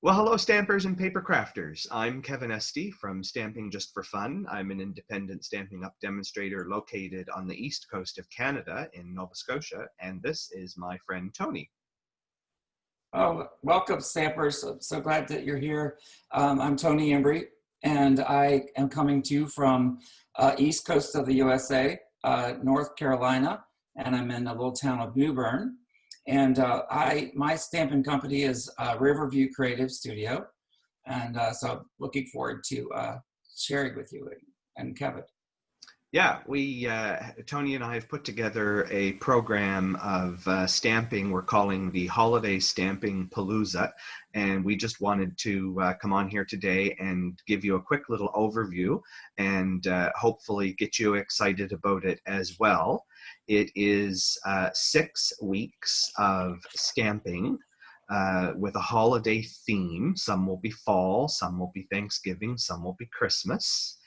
Well, hello, stampers and paper crafters. I'm Kevin Esty from Stamping Just for Fun. I'm an independent Stampin' Up! Demonstrator located on the east coast of Canada in Nova Scotia, and this is my friend Tony. Oh, welcome, Stampers. So glad that you're here. I'm Tony Embry, and I am coming to you from east coast of the USA, North Carolina, and I'm in the little town of New Bern. And my stamping company is Riverview Creative Studio, and so looking forward to sharing with you and Kevin. Yeah, Tony and I have put together a program of stamping we're calling the Holiday Stamping Palooza, and we just wanted to come on here today and give you a quick little overview and hopefully get you excited about it as well. It is 6 weeks of stamping with a holiday theme. Some will be fall, some will be Thanksgiving, some will be Christmas.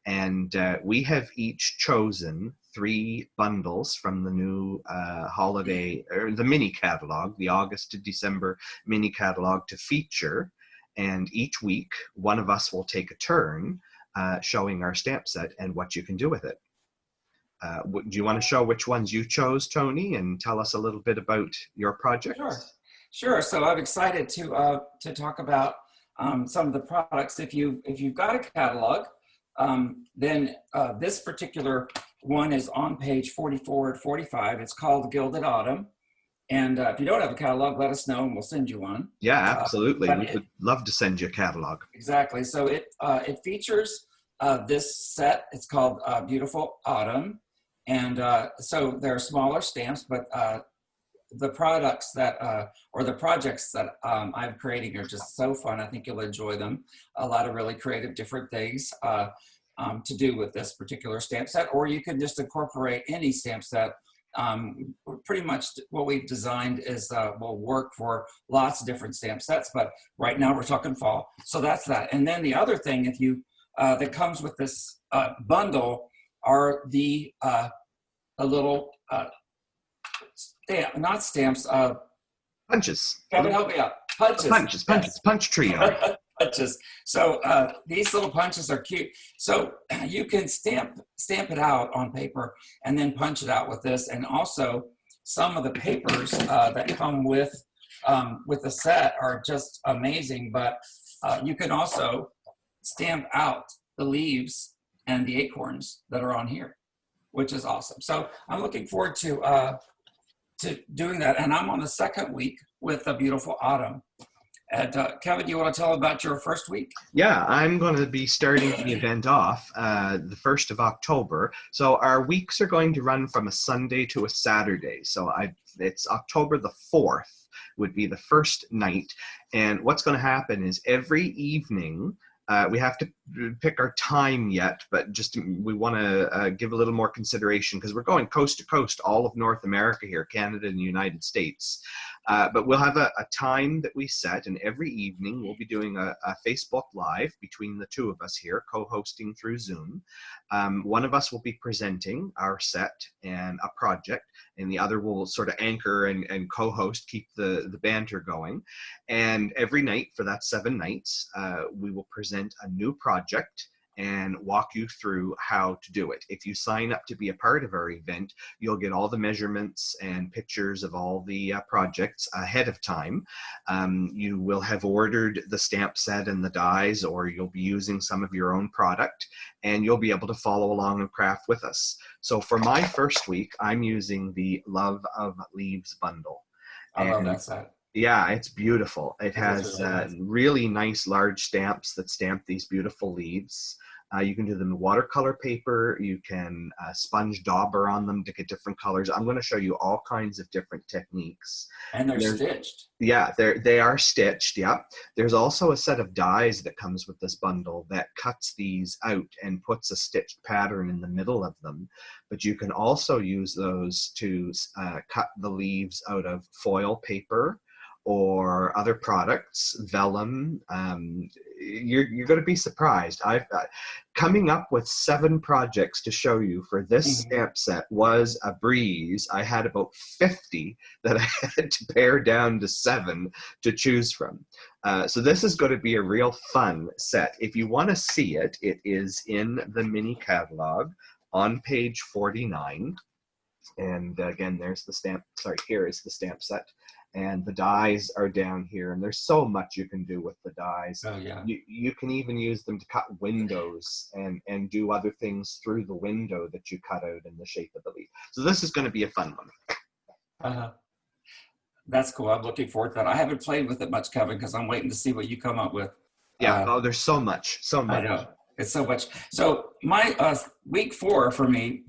And we have each chosen 3 bundles from the new holiday, or the mini catalog, the August to December mini catalog to feature. And each week, one of us will take a turn showing our stamp set and what you can do with it. Do you want to show which ones you chose, Tony, and tell us a little bit about your project? Sure. So I'm excited to talk about some of the products. If you've got a catalog, then this particular one is on page 44 and 45. It's called Gilded Autumn. And if you don't have a catalog, let us know and we'll send you one. Yeah, absolutely. We would love to send you a catalog. Exactly. So it features this set. It's called Beautiful Autumn. And so there are smaller stamps, but the products that, or the projects that I'm creating are just so fun. I think you'll enjoy them. A lot of really creative different things to do with this particular stamp set, or you can just incorporate any stamp set. Pretty much what we've designed is will work for lots of different stamp sets, but right now we're talking fall. So that's that. And then the other thing, if you that comes with this bundle are the a little not stamps. Punches. Kevin, help me out. Punches. Punches. Yes. Punch trio. Punches. So these little punches are cute. So you can stamp it out on paper and then punch it out with this. And also some of the papers that come with the set are just amazing. But you can also stamp out the leaves and the acorns that are on here, which is awesome. So I'm looking forward to doing that. And I'm on the second week with a Beautiful Autumn. And Kevin, you want to tell about your first week? Yeah, I'm going to be starting the event off the 1st of October. So our weeks are going to run from a Sunday to a Saturday. So it's October the 4th would be the first night. And what's going to happen is every evening, we have to pick our time yet, but just we want to give a little more consideration because we're going coast to coast, all of North America here, Canada and the United States. But we'll have a time that we set, and every evening we'll be doing a Facebook Live between the two of us here, co-hosting through Zoom. One of us will be presenting our set and a project, and the other will sort of anchor and co-host, keep the banter going. And every night for that 7 nights, we will present a new project and walk you through how to do it. If you sign up to be a part of our event, you'll get all the measurements and pictures of all the projects ahead of time. You will have ordered the stamp set and the dies, or you'll be using some of your own product, and you'll be able to follow along and craft with us. So for my first week, I'm using the Love of Leaves bundle. I love that set. Yeah, it's beautiful. It has really nice large stamps that stamp these beautiful leaves. You can do them in watercolor paper. You can sponge dauber on them to get different colors. I'm going to show you all kinds of different techniques. And they're stitched. Yeah, they are stitched. Yeah. There's also a set of dies that comes with this bundle that cuts these out and puts a stitched pattern in the middle of them. But you can also use those to cut the leaves out of foil paper or other products, vellum. You're going to be surprised. I've coming up with 7 projects to show you for this Mhm. stamp set was a breeze. I had about 50 that I had to pare down to 7 to choose from. So this is going to be a real fun set. If you want to see it, it is in the mini catalog on page 49. And again, there's the stamp, sorry, here is the stamp set. And the dies are down here, and there's so much you can do with the dies. Oh yeah. You can even use them to cut windows and do other things through the window that you cut out in the shape of the leaf. So this is going to be a fun one. Uh-huh. That's cool. I'm looking forward to that. I haven't played with it much, Kevin, because I'm waiting to see what you come up with. Yeah, oh, there's so much, so I much. know. It's so much. So my week 4 for me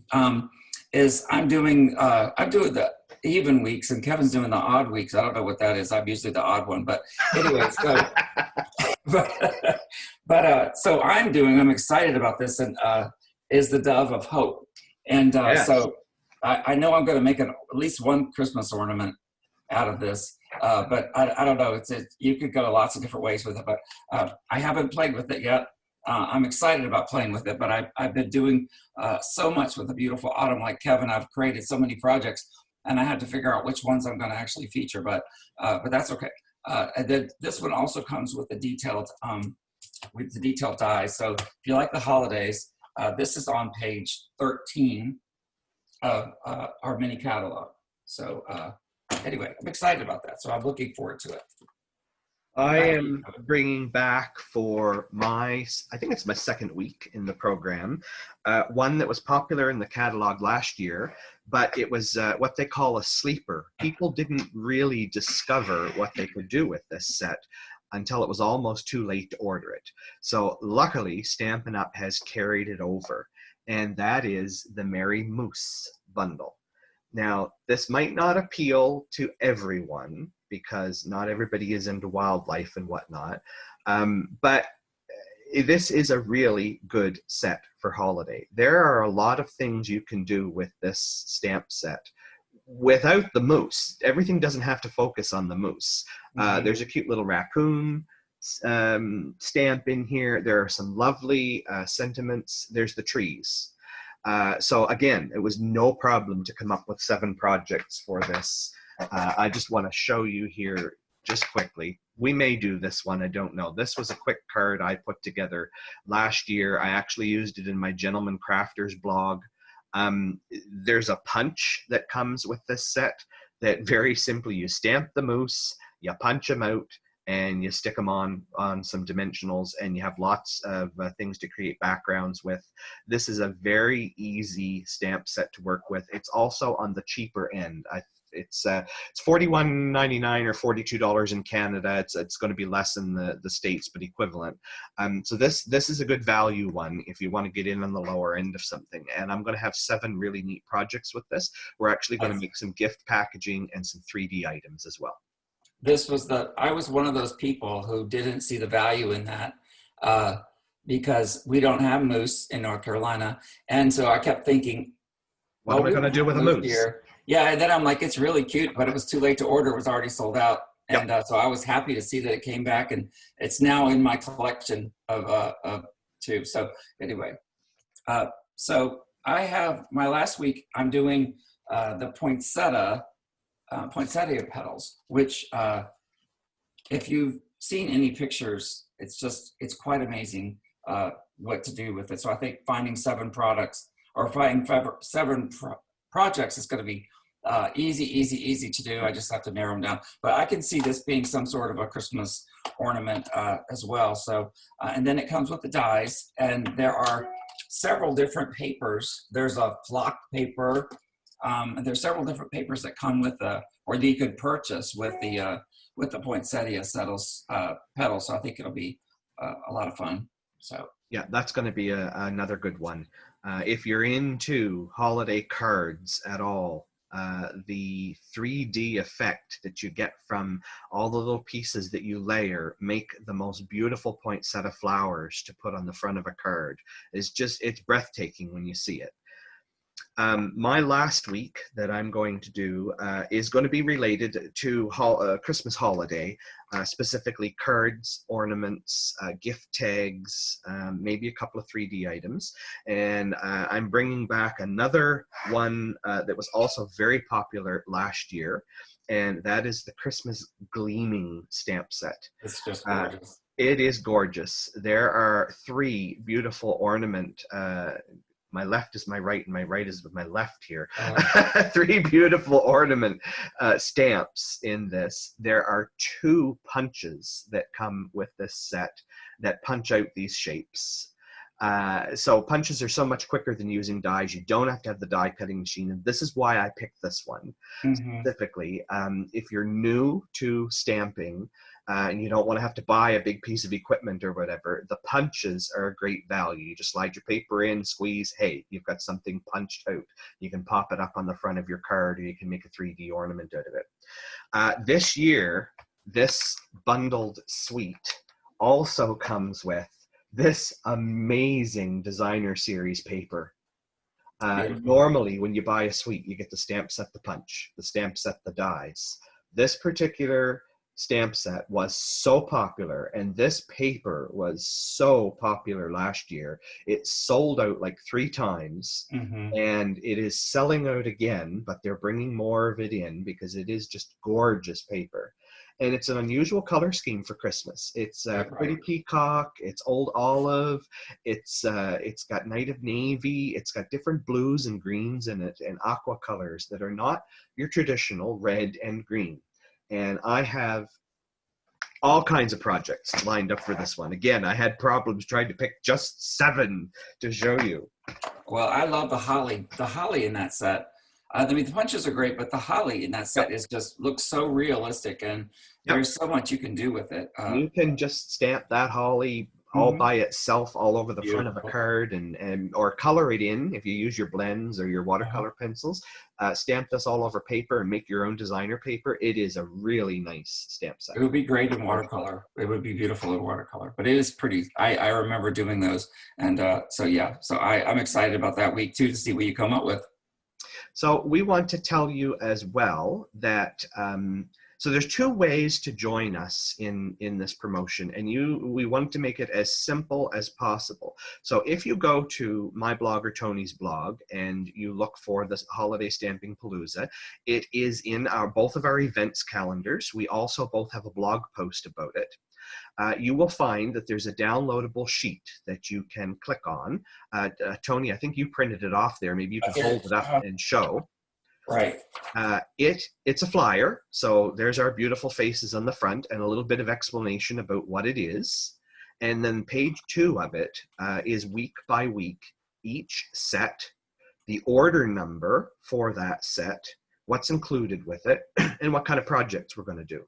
is I'm doing the even weeks, and Kevin's doing the odd weeks. I don't know what that is. I'm usually the odd one, but anyway. So, so I'm excited about this, and is the Dove of Hope, and Yes. so I know I'm going to make at least one Christmas ornament out of this. But I don't know. You could go lots of different ways with it, but I haven't played with it yet. I'm excited about playing with it, but I've been doing so much with the beautiful autumn. Like Kevin, I've created so many projects, and I had to figure out which ones I'm going to actually feature. But that's okay. And then this one also comes with the detailed dies. So if you like the holidays, this is on page 13 of our mini catalog. So anyway, I'm excited about that. So I'm looking forward to it. I am bringing back for I think it's my 2nd week in the program, one that was popular in the catalog last year, but it was what they call a sleeper. People didn't really discover what they could do with this set until it was almost too late to order it. So luckily, Stampin' Up! Has carried it over, and that is the Merry Moose bundle. Now, this might not appeal to everyone because not everybody is into wildlife and whatnot, but this is a really good set for holiday. There are a lot of things you can do with this stamp set without the moose. Everything doesn't have to focus on the moose. There's a cute little raccoon stamp in here. There are some lovely sentiments. There's the trees. So again, it was no problem to come up with 7 projects for this. I just want to show you here just quickly. We may do this one, I don't know. This was a quick card I put together last year. I actually used it in my Gentleman Crafters blog. There's a punch that comes with this set that very simply you stamp the moose, you punch them out, and you stick them on some dimensionals, and you have lots of things to create backgrounds with. This is a very easy stamp set to work with. It's also on the cheaper end. It's $41.99 or $42 in Canada. It's going to be less in the States, but equivalent. So this is a good value one if you want to get in on the lower end of something. And I'm going to have 7 really neat projects with this. We're actually going to make some gift packaging and some 3D items as well. I was one of those people who didn't see the value in that because we don't have moose in North Carolina. And so I kept thinking, what am I going to do with a moose? Here. Yeah, and then I'm like, it's really cute, but it was too late to order. It was already sold out. And so I was happy to see that it came back, and it's now in my collection of 2. So anyway, so I have my last week, I'm doing the poinsettia petals, which if you've seen any pictures, it's quite amazing what to do with it. So I think finding 7 products or finding 7 projects is going to be easy to do. I just have to narrow them down. But I can see this being some sort of a Christmas ornament as well. So, and then it comes with the dies, and there are several different papers. There's a flock paper, and there's several different papers that come with or that you could purchase with the poinsettia petals. So I think it'll be a lot of fun. So yeah, that's going to be another good one. If you're into holiday cards at all, the 3D effect that you get from all the little pieces that you layer make the most beautiful poinsettia flowers to put on the front of a card. It's breathtaking when you see it. My last week that I'm going to do is going to be related to Christmas holiday, specifically cards, ornaments, gift tags, maybe a couple of 3D items. And I'm bringing back another one that was also very popular last year, and that is the Christmas Gleaming stamp set. It's just gorgeous. It is gorgeous. There are 3 beautiful ornament. My left is my right, and my right is my left here. 3 beautiful ornament stamps in this. There are 2 punches that come with this set that punch out these shapes. So punches are so much quicker than using dies. You don't have to have the die cutting machine. And this is why I picked this one specifically. If you're new to stamping, and you don't want to have to buy a big piece of equipment or whatever, the punches are a great value. You just slide your paper in, squeeze, hey, you've got something punched out. You can pop it up on the front of your card, or you can make a 3D ornament out of it. This year, this bundled suite also comes with this amazing designer series paper. Normally, when you buy a suite, you get the stamp set, the punch, the stamp set, the dies. This particular stamp set was so popular, and this paper was so popular last year. It sold out like 3 times, and it is selling out again, but they're bringing more of it in because it is just gorgeous paper. And it's an unusual color scheme for Christmas. It's pretty peacock, it's old olive, it's got night of navy, it's got different blues and greens in it, and aqua colors that are not your traditional red and green. And I have all kinds of projects lined up for this one. Again, I had problems trying to pick just 7 to show you. Well, I love the holly in that set. I mean, the punches are great, but the holly in that set is just looks so realistic, and there's so much you can do with it. You can just stamp that holly all by itself all over the front of a card, and or color it in if you use your blends or your watercolor pencils. Stamp this all over paper and make your own designer paper. It is a really nice stamp set. It would be great in watercolor. It would be beautiful in watercolor, but it is pretty. I remember doing those, and so I'm excited about that week too, to see what you come up with. So we want to tell you as well that so there's 2 ways to join us in this promotion, and we want to make it as simple as possible. So if you go to my blog or Tony's blog and you look for this Holiday Stamping Palooza, it is in both of our events calendars. We also both have a blog post about it. You will find that there's a downloadable sheet that you can click on. Tony, I think you printed it off there. Maybe you can hold it up and show. Right. It's a flyer. So there's our beautiful faces on the front and a little bit of explanation about what it is. And then page 2 of it is week by week, each set, the order number for that set, what's included with it, and what kind of projects we're going to do.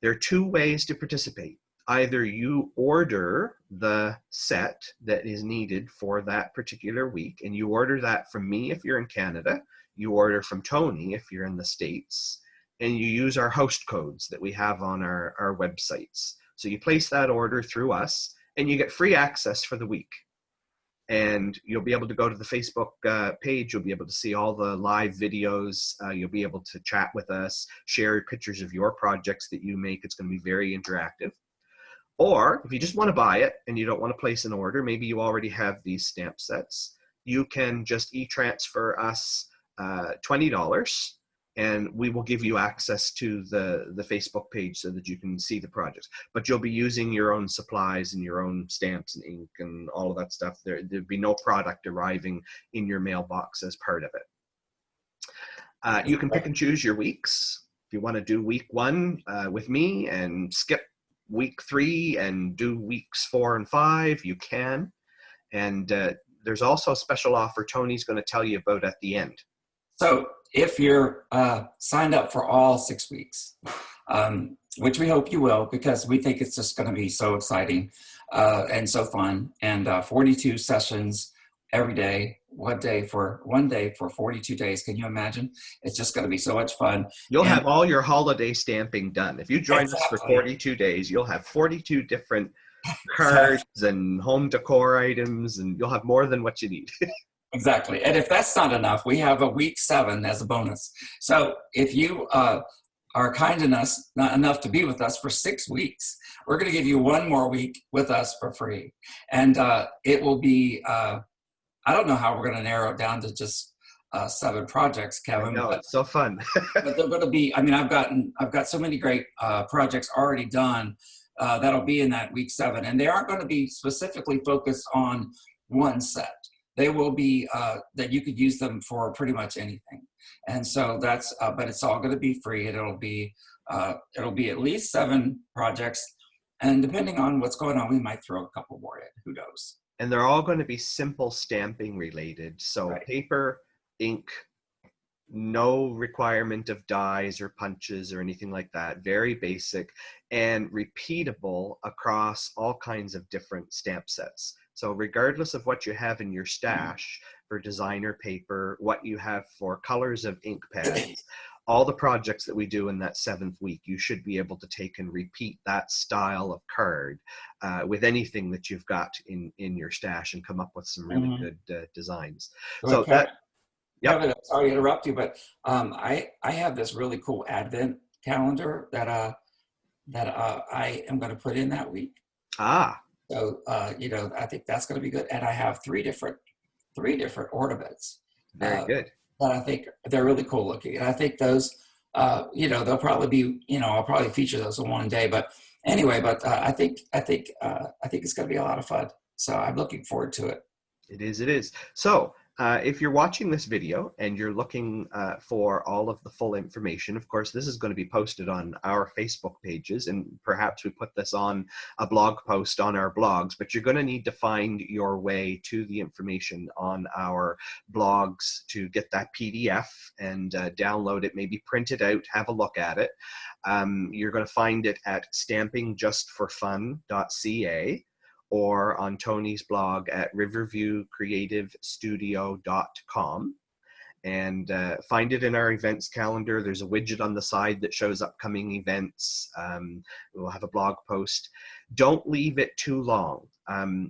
There are 2 ways to participate. Either you order the set that is needed for that particular week, and you order that from me if you're in Canada, you order from Tony if you're in the States, and you use our host codes that we have on our websites. So you place that order through us, and you get free access for the week. And you'll be able to go to the Facebook page. You'll be able to see all the live videos. You'll be able to chat with us, share pictures of your projects that you make. It's going to be very interactive. Or if you just want to buy it and you don't want to place an order, maybe you already have these stamp sets, you can just e-transfer us $20, and we will give you access to the Facebook page so that you can see the projects. But you'll be using your own supplies and your own stamps and ink and all of that stuff. There'd be no product arriving in your mailbox as part of it. You can pick and choose your weeks. If you want to do week 1 with me and skip week 3 and do weeks 4 and 5, you can. And there's also a special offer Tony's going to tell you about at the end. So if you're signed up for all 6 weeks, which we hope you will, because we think it's just going to be so exciting and so fun, and 42 sessions every day, one day for 42 days. Can you imagine? It's just going to be so much fun. You'll have all your holiday stamping done. If you join us for 42 days, you'll have 42 different cards and home decor items, and you'll have more than what you need. Exactly. And if that's not enough, we have a week 7 as a bonus. So if you are kind enough, not enough to be with us for 6 weeks, we're going to give you 1 more week with us for free. And it will be, I don't know how we're going to narrow it down to just 7 projects, I Kevin, know, it's so fun. but they're going to be, I mean, I've got so many great projects already done that'll be in that week 7. And they aren't going to be specifically focused on one set. They will be that you could use them for pretty much anything. And so that's, but it's all going to be free. And it'll be at least 7 projects. And depending on what's going on, we might throw a couple more in. Who knows? And they're all going to be simple stamping related. So Right. paper, ink, no requirement of dies or punches or anything like that. Very basic and repeatable across all kinds of different stamp sets. So regardless of what you have in your stash for designer paper, what you have for colors of ink pads, all the projects that we do in that 7th week, you should be able to take and repeat that style of card with anything that you've got in your stash and come up with some really good designs. So that, yep. Kevin, sorry to interrupt you, but I have this really cool Advent calendar that I am going to put in that week. Ah. So you know, I think that's going to be good. And I have three different ornaments. Very good. That I think they're really cool looking, and I think those, you know, they'll probably be, you know, I'll probably feature those in one day. But anyway, I think it's going to be a lot of fun. So I'm looking forward to it. It is. It is. So if you're watching this video and you're looking for all of the full information, of course, this is going to be posted on our Facebook pages, and perhaps we put this on a blog post on our blogs, but you're going to need to find your way to the information on our blogs to get that PDF and download it, maybe print it out, have a look at it. You're going to find it at stampingjustforfun.ca. or on Tony's blog at riverviewcreativestudio.com. And find it in our events calendar. There's a widget on the side that shows upcoming events. We'll have a blog post. Don't leave it too long.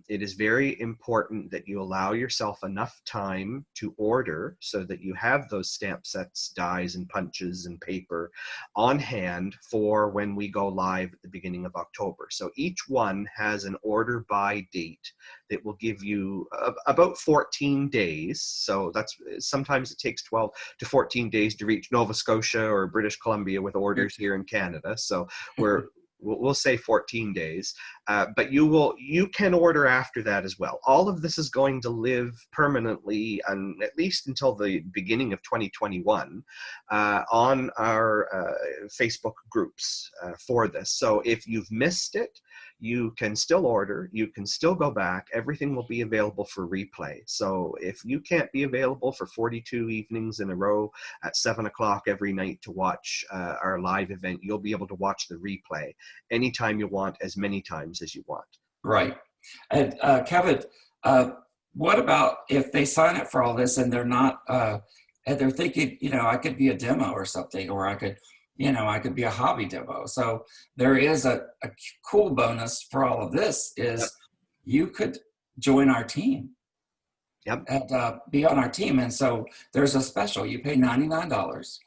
It is very important that you allow yourself enough time to order so that you have those stamp sets, dies, and punches and paper on hand for when we go live at the beginning of October. So each one has an order by date that will give you about 14 days. So that's, sometimes it takes 12 to 14 days to reach Nova Scotia or British Columbia with orders here in Canada. So we'll say 14 days, but you can order after that as well. All of this is going to live permanently, at least until the beginning of 2021, on our Facebook groups for this. So if you've missed it, you can still order, you can still go back, everything will be available for replay. So if you can't be available for 42 evenings in a row at 7 o'clock every night to watch our live event, you'll be able to watch the replay anytime you want, as many times as you want. Right. And Kevin, what about if they sign up for all this and they're not, and they're thinking, you know, I could be a demo or something, or I could, you know, I could be a hobby demo. So there is a cool bonus for all of this is Yep. You could join our team. Yep. And be on our team. And so there's a special. You pay $99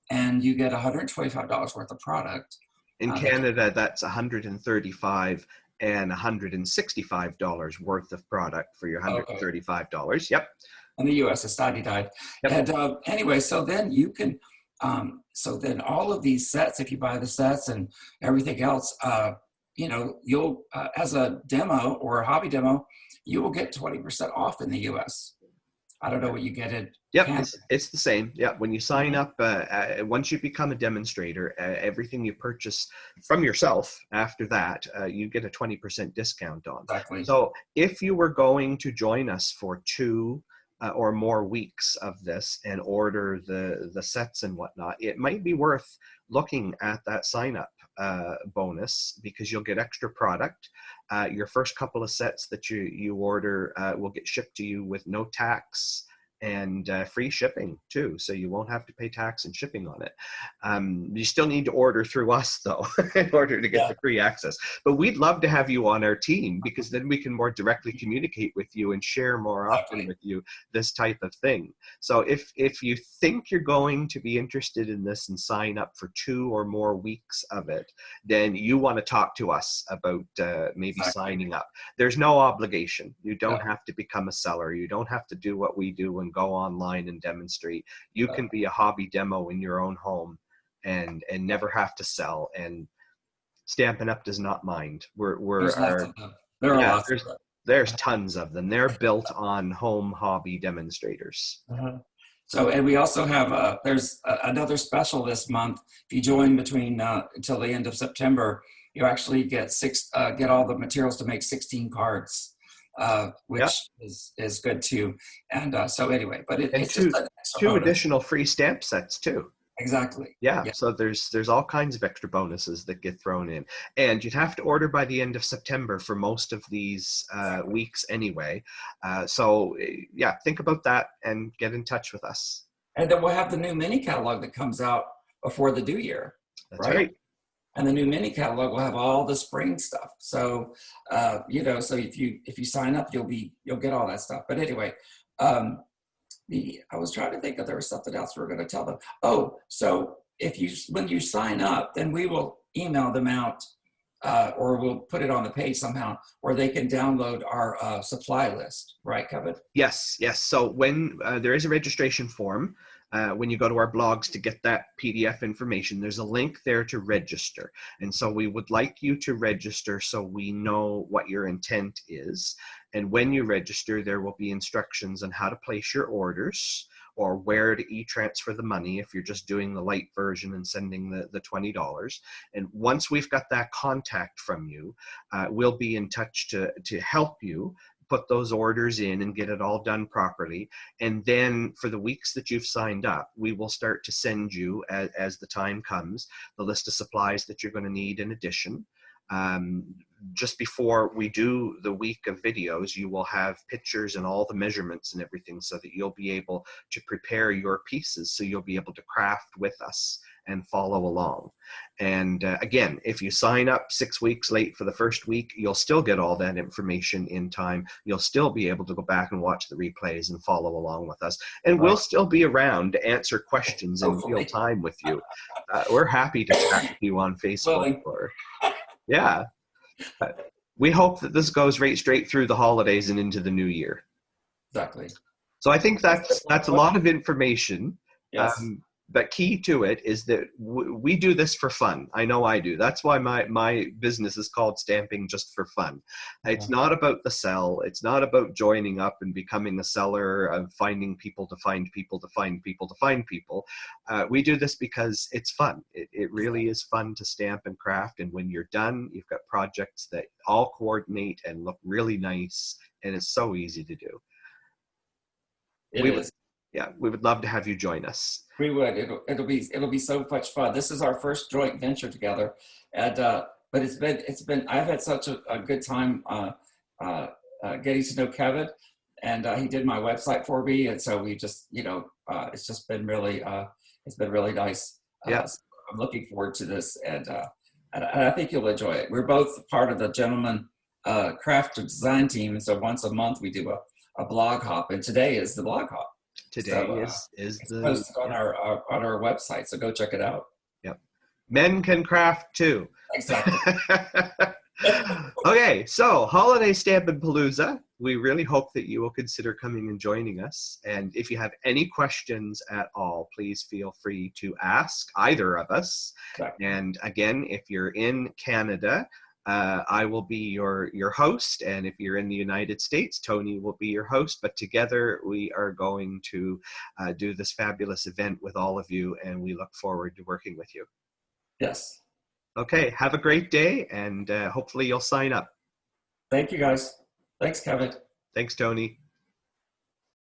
and you get $125 worth of product. In Canada, that's $135 and $165 worth of product for your $135. Okay. Yep. In the U.S., it's $99. Yep. And anyway, so then you can, so then all of these sets, if you buy the sets and everything else, you know, you'll, as a demo or a hobby demo, you will get 20% off in the U.S. I don't know what you get in. Yep, it's the same. Yeah, when you sign up, once you become a demonstrator, everything you purchase from yourself after that, you get a 20% discount on. Exactly. So if you were going to join us for 2 or more weeks of this and order the sets and whatnot, it might be worth looking at that sign up bonus, because you'll get extra product. Your first couple of sets that you order will get shipped to you with no tax and free shipping too, so you won't have to pay tax and shipping on it. You still need to order through us though in order to get the free access, but we'd love to have you on our team, because then we can more directly communicate with you and share more often with you this type of thing. So if you think you're going to be interested in this and sign up for 2 or more weeks of it, then you want to talk to us about maybe signing up. There's no obligation. You don't have to become a seller. You don't have to do what we do and go online and demonstrate. You can be a hobby demo in your own home and never have to sell. And Stampin' Up! Does not mind. There's tons of them. They're built on home hobby demonstrators. So, and we also have, there's another special this month. If you join between until the end of September, you actually get all the materials to make 16 cards, which is good too. And so anyway, but it's just two additional free stamp sets too. Exactly. Yeah. So there's all kinds of extra bonuses that get thrown in, and you'd have to order by the end of September for most of these weeks anyway. So yeah, think about that and get in touch with us. And then we'll have the new mini catalog that comes out before the new year. That's right. And the new mini catalog will have all the spring stuff. So so if you sign up, you'll get all that stuff. But anyway, I was trying to think if there was something else we were going to tell them. Oh, so when you sign up, then we will email them out, or we'll put it on the page somehow, where they can download our supply list. Right, Kevin? Yes. So when there is a registration form, when you go to our blogs to get that PDF information, there's a link there to register. And so we would like you to register so we know what your intent is. And when you register, there will be instructions on how to place your orders or where to e-transfer the money if you're just doing the light version and sending the $20. And once we've got that contact from you, we'll be in touch to help you put those orders in and get it all done properly. And then for the weeks that you've signed up, we will start to send you, as the time comes, the list of supplies that you're going to need in addition. Just before we do the week of videos, you will have pictures and all the measurements and everything, so that you'll be able to prepare your pieces, so you'll be able to craft with us and follow along. And again, if you sign up 6 weeks late for the first week, you'll still get all that information in time. You'll still be able to go back and watch the replays and follow along with us. And we'll still be around to answer questions in real time with you. We're happy to chat with you on Facebook. Yeah. We hope that this goes right straight through the holidays and into the new year. Exactly. So I think that's a lot of information. Yes. But key to it is that we do this for fun. I know I do. That's why my business is called Stamping Just for Fun. It's not about the sell. It's not about joining up and becoming a seller of finding people to find people to find people to find people. We do this because it's fun. It really is fun to stamp and craft. And when you're done, you've got projects that all coordinate and look really nice. And it's so easy to do. Yeah, we would love to have you join us. We would. It'll be so much fun. This is our first joint venture together, and but it's been. I've had such a good time getting to know Kevin, and he did my website for me, and so we just it's just been really nice. Yeah, so I'm looking forward to this, and I think you'll enjoy it. We're both part of the Gentleman Craft Design team, and so once a month we do a blog hop, and today is the blog hop. Today is the posted on our website, so go check it out. Yep, men can craft too. Exactly. Okay, so holiday Stampin' Palooza. We really hope that you will consider coming and joining us. And if you have any questions at all, please feel free to ask either of us. Exactly. And again, if you're in Canada, I will be your host, and if you're in the United States, Tony will be your host, but together we are going to do this fabulous event with all of you, and we look forward to working with you. Yes. Okay, have a great day, and hopefully you'll sign up. Thank you, guys. Thanks, Kevin. Thanks, Tony.